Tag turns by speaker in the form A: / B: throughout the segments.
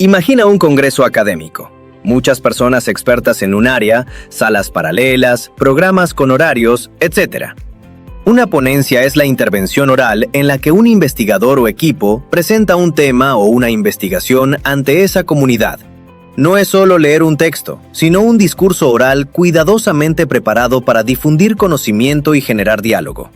A: Imagina un congreso académico. Muchas personas expertas en un área, salas paralelas, programas con horarios, etc. Una ponencia es la intervención oral en la que un investigador o equipo presenta un tema o una investigación ante esa comunidad. No es solo leer un texto, sino un discurso oral cuidadosamente preparado para difundir conocimiento y generar diálogo.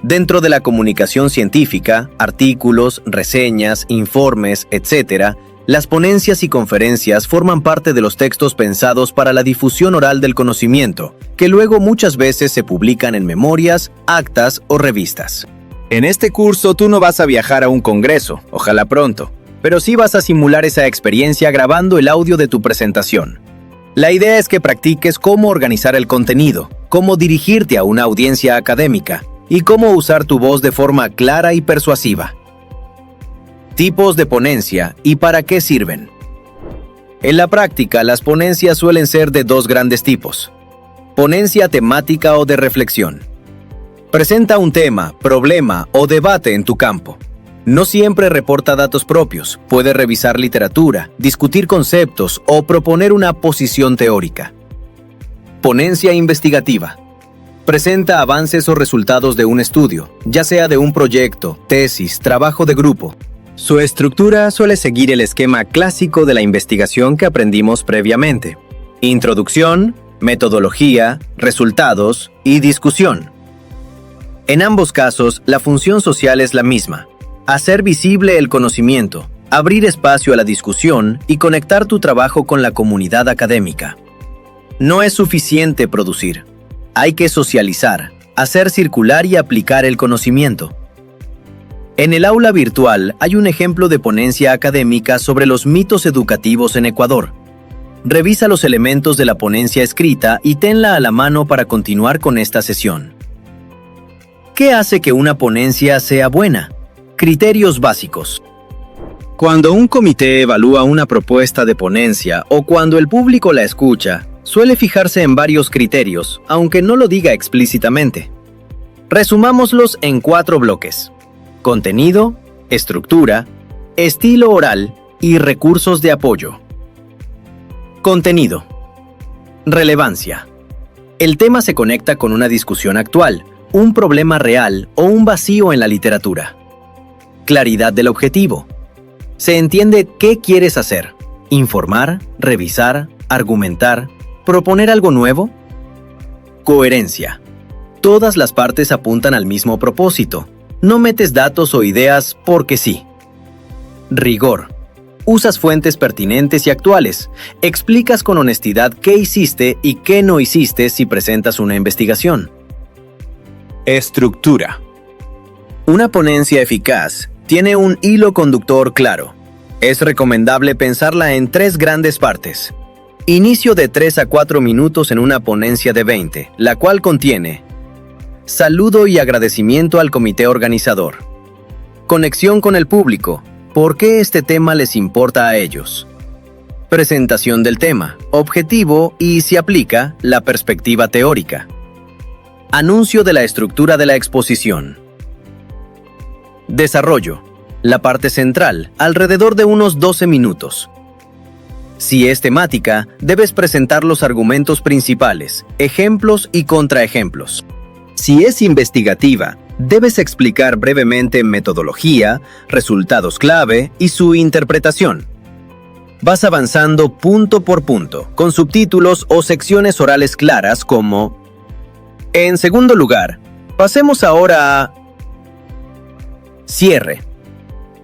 A: Dentro de la comunicación científica, artículos, reseñas, informes, etc., las ponencias y conferencias forman parte de los textos pensados para la difusión oral del conocimiento, que luego muchas veces se publican en memorias, actas o revistas. En este curso tú no vas a viajar a un congreso, ojalá pronto, pero sí vas a simular esa experiencia grabando el audio de tu presentación. La idea es que practiques cómo organizar el contenido, cómo dirigirte a una audiencia académica y cómo usar tu voz de forma clara y persuasiva. Tipos de ponencia y para qué sirven. En la práctica, las ponencias suelen ser de dos grandes tipos. Ponencia temática o de reflexión. Presenta un tema, problema o debate en tu campo. No siempre reporta datos propios, puede revisar literatura, discutir conceptos o proponer una posición teórica. Ponencia investigativa. Presenta avances o resultados de un estudio, ya sea de un proyecto, tesis, trabajo de grupo. Su estructura suele seguir el esquema clásico de la investigación que aprendimos previamente. Introducción, metodología, resultados y discusión. En ambos casos, la función social es la misma: hacer visible el conocimiento, abrir espacio a la discusión y conectar tu trabajo con la comunidad académica. No es suficiente producir. Hay que socializar, hacer circular y aplicar el conocimiento. En el aula virtual hay un ejemplo de ponencia académica sobre los mitos educativos en Ecuador. Revisa los elementos de la ponencia escrita y tenla a la mano para continuar con esta sesión. ¿Qué hace que una ponencia sea buena? Criterios básicos. Cuando un comité evalúa una propuesta de ponencia o cuando el público la escucha, suele fijarse en varios criterios, aunque no lo diga explícitamente. Resumámoslos en 4 bloques: contenido, estructura, estilo oral y recursos de apoyo. Contenido. Relevancia. El tema se conecta con una discusión actual, un problema real o un vacío en la literatura. Claridad del objetivo. Se entiende qué quieres hacer: informar, revisar, argumentar, proponer algo nuevo. Coherencia. Todas las partes apuntan al mismo propósito. No metes datos o ideas porque sí. Rigor. Usas fuentes pertinentes y actuales. Explicas con honestidad qué hiciste y qué no hiciste si presentas una investigación. Estructura. Una ponencia eficaz tiene un hilo conductor claro. Es recomendable pensarla en 3 grandes partes. Inicio de 3 a 4 minutos en una ponencia de 20, la cual contiene: saludo y agradecimiento al comité organizador. Conexión con el público. ¿Por qué este tema les importa a ellos? Presentación del tema, objetivo y, si aplica, la perspectiva teórica. Anuncio de la estructura de la exposición. Desarrollo. La parte central, alrededor de unos 12 minutos. Si es temática, debes presentar los argumentos principales, ejemplos y contraejemplos. Si es investigativa, debes explicar brevemente metodología, resultados clave y su interpretación. Vas avanzando punto por punto, con subtítulos o secciones orales claras como: en segundo lugar, pasemos ahora a cierre.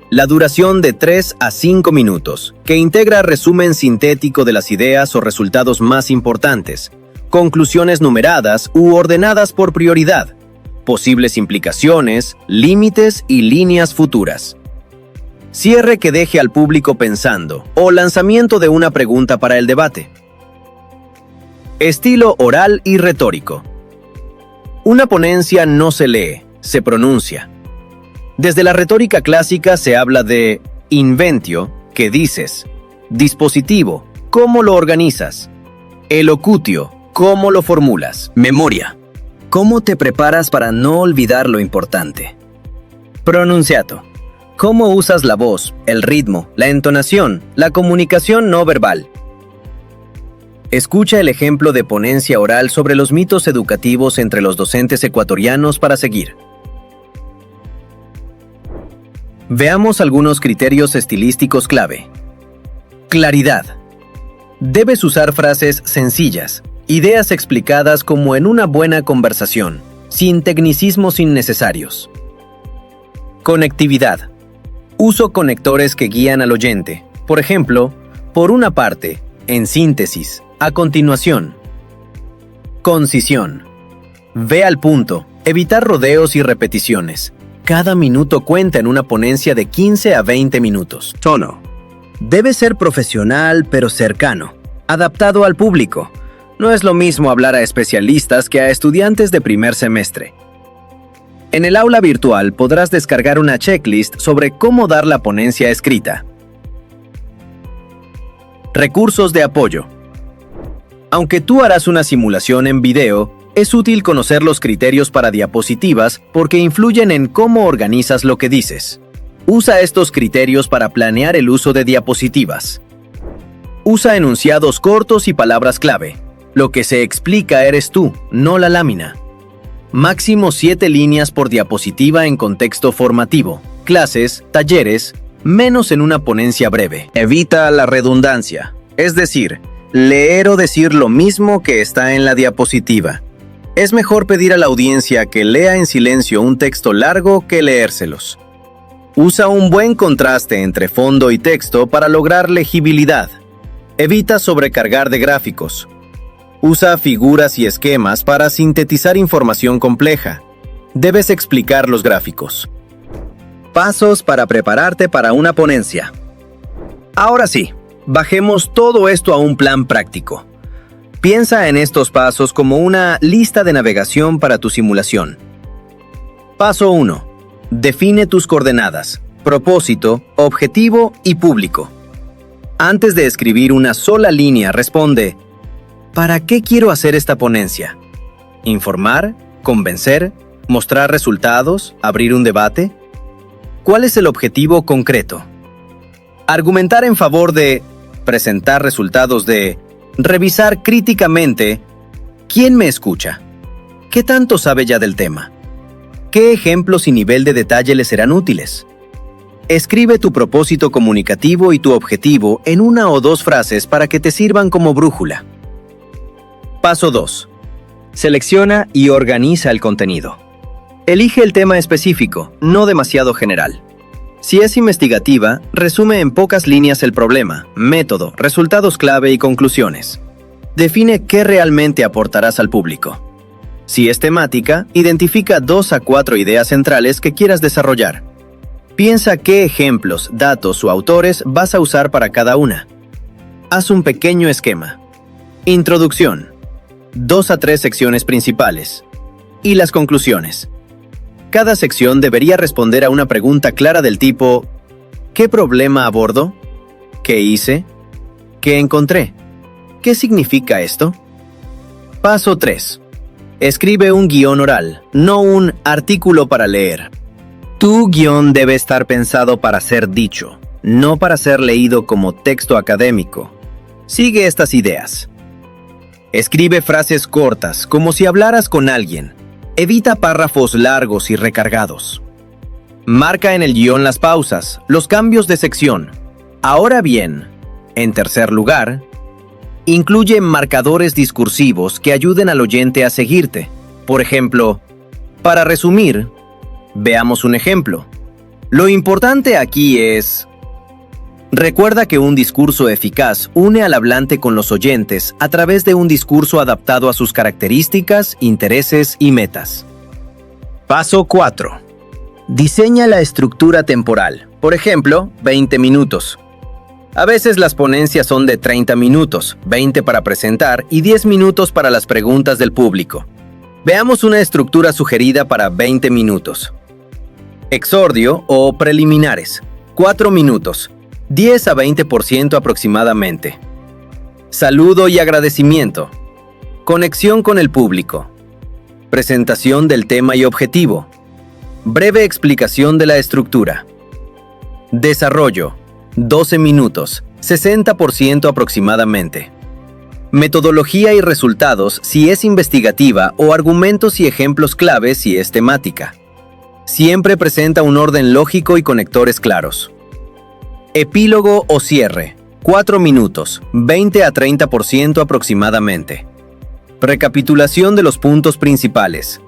A: La duración de 3 a 5 minutos, que integra resumen sintético de las ideas o resultados más importantes, conclusiones numeradas u ordenadas por prioridad, posibles implicaciones, límites y líneas futuras. Cierre que deje al público pensando o lanzamiento de una pregunta para el debate. Estilo oral y retórico. Una ponencia no se lee, se pronuncia. Desde la retórica clásica se habla de inventio, ¿qué dices? Dispositivo, ¿cómo lo organizas? Elocutio, ¿cómo lo formulas? Memoria, ¿cómo te preparas para no olvidar lo importante? Pronunciato, ¿Cómo usas la voz, el ritmo, la entonación, la comunicación no verbal? Escucha el ejemplo de ponencia oral sobre los mitos educativos entre los docentes ecuatorianos para seguir. Veamos algunos criterios estilísticos clave. Claridad. Debes usar frases sencillas, ideas explicadas como en una buena conversación, sin tecnicismos innecesarios. Conectividad. Uso conectores que guían al oyente. Por ejemplo, por una parte, en síntesis, a continuación. Concisión. Ve al punto, evitar rodeos y repeticiones. Cada minuto cuenta en una ponencia de 15 a 20 minutos. Tono. Debe ser profesional pero cercano, adaptado al público. No es lo mismo hablar a especialistas que a estudiantes de primer semestre. En el aula virtual podrás descargar una checklist sobre cómo dar la ponencia escrita. Recursos de apoyo. Aunque tú harás una simulación en video, es útil conocer los criterios para diapositivas porque influyen en cómo organizas lo que dices. Usa estos criterios para planear el uso de diapositivas. Usa enunciados cortos y palabras clave. Lo que se explica eres tú, no la lámina. Máximo 7 líneas por diapositiva en contexto formativo, clases, talleres, menos en una ponencia breve. Evita la redundancia, es decir, leer o decir lo mismo que está en la diapositiva. Es mejor pedir a la audiencia que lea en silencio un texto largo que leérselos. Usa un buen contraste entre fondo y texto para lograr legibilidad. Evita sobrecargar de gráficos. Usa figuras y esquemas para sintetizar información compleja. Debes explicar los gráficos. Pasos para prepararte para una ponencia. Ahora sí, bajemos todo esto a un plan práctico. Piensa en estos pasos como una lista de navegación para tu simulación. Paso 1. Define tus coordenadas, propósito, objetivo y público. Antes de escribir una sola línea, responde: ¿para qué quiero hacer esta ponencia? ¿Informar? ¿Convencer? ¿Mostrar resultados? ¿Abrir un debate? ¿Cuál es el objetivo concreto? Argumentar en favor de presentar resultados de revisar críticamente ¿quién me escucha? ¿Qué tanto sabe ya del tema? ¿Qué ejemplos y nivel de detalle le serán útiles? Escribe tu propósito comunicativo y tu objetivo en 1 o 2 frases para que te sirvan como brújula. Paso 2. Selecciona y organiza el contenido. Elige el tema específico, no demasiado general. Si es investigativa, resume en pocas líneas el problema, método, resultados clave y conclusiones. Define qué realmente aportarás al público. Si es temática, identifica 2 a 4 ideas centrales que quieras desarrollar. Piensa qué ejemplos, datos o autores vas a usar para cada una. Haz un pequeño esquema. Introducción. 2 a 3 secciones principales. Y las conclusiones. Cada sección debería responder a una pregunta clara del tipo: ¿qué problema abordo? ¿Qué hice? ¿Qué encontré? ¿Qué significa esto? Paso 3. Escribe un guión oral, no un artículo para leer. Tu guión debe estar pensado para ser dicho, no para ser leído como texto académico. Sigue estas ideas. Escribe frases cortas, como si hablaras con alguien. Evita párrafos largos y recargados. Marca en el guión las pausas, los cambios de sección. Ahora bien, en tercer lugar, incluye marcadores discursivos que ayuden al oyente a seguirte. Por ejemplo, para resumir, veamos un ejemplo. Lo importante aquí es: recuerda que un discurso eficaz une al hablante con los oyentes a través de un discurso adaptado a sus características, intereses y metas. Paso 4. Diseña la estructura temporal. Por ejemplo, 20 minutos. A veces las ponencias son de 30 minutos, 20 para presentar y 10 minutos para las preguntas del público. Veamos una estructura sugerida para 20 minutos. Exordio o preliminares, 4 minutos. 10 a 20% aproximadamente. Saludo y agradecimiento. Conexión con el público. Presentación del tema y objetivo. Breve explicación de la estructura. Desarrollo, 12 minutos, 60% aproximadamente. Metodología y resultados si es investigativa o argumentos y ejemplos clave si es temática. Siempre presenta un orden lógico y conectores claros. Epílogo o cierre, 4 minutos, 20 a 30% aproximadamente. Recapitulación de los puntos principales.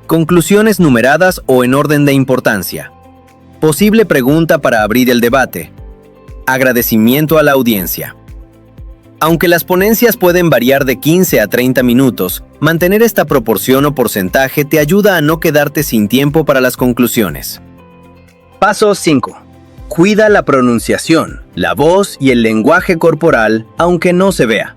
A: Conclusiones numeradas o en orden de importancia. Posible pregunta para abrir el debate. Agradecimiento a la audiencia. Aunque las ponencias pueden variar de 15 a 30 minutos, mantener esta proporción o porcentaje te ayuda a no quedarte sin tiempo para las conclusiones. Paso 5. Cuida la pronunciación, la voz y el lenguaje corporal, aunque no se vea.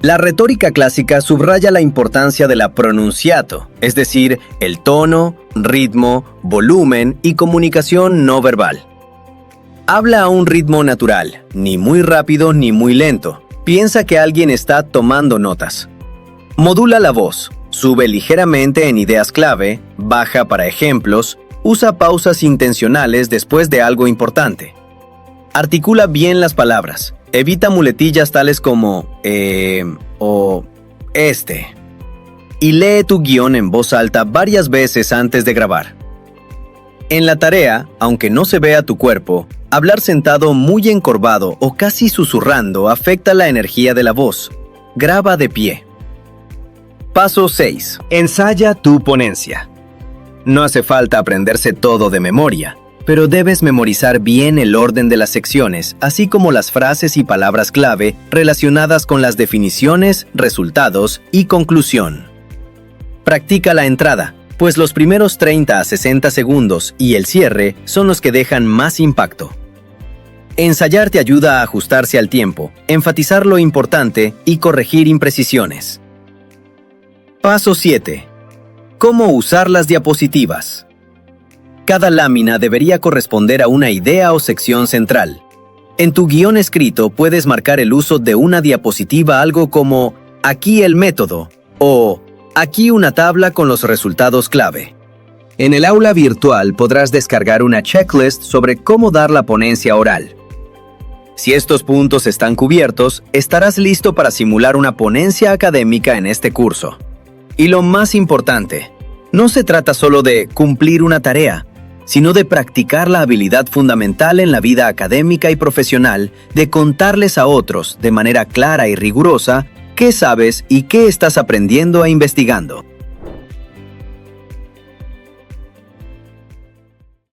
A: La retórica clásica subraya la importancia de la pronunciato, es decir, el tono, ritmo, volumen y comunicación no verbal. Habla a un ritmo natural, ni muy rápido ni muy lento. Piensa que alguien está tomando notas. Modula la voz, sube ligeramente en ideas clave, baja para ejemplos, usa pausas intencionales después de algo importante. Articula bien las palabras, evita muletillas tales como o y lee tu guión en voz alta varias veces antes de grabar. En la tarea, aunque no se vea tu cuerpo, hablar sentado muy encorvado o casi susurrando afecta la energía de la voz. Graba de pie. Paso 6. Ensaya tu ponencia. No hace falta aprenderse todo de memoria, pero debes memorizar bien el orden de las secciones, así como las frases y palabras clave relacionadas con las definiciones, resultados y conclusión. Practica la entrada, pues los primeros 30 a 60 segundos y el cierre son los que dejan más impacto. Ensayar te ayuda a ajustarse al tiempo, enfatizar lo importante y corregir imprecisiones. Paso 7. ¿Cómo usar las diapositivas? Cada lámina debería corresponder a una idea o sección central. En tu guión escrito puedes marcar el uso de una diapositiva, algo como «aquí el método» o «aquí una tabla con los resultados clave». En el aula virtual podrás descargar una checklist sobre cómo dar la ponencia oral. Si estos puntos están cubiertos, estarás listo para simular una ponencia académica en este curso. Y lo más importante, no se trata solo de cumplir una tarea, sino de practicar la habilidad fundamental en la vida académica y profesional de contarles a otros de manera clara y rigurosa qué sabes y qué estás aprendiendo e investigando.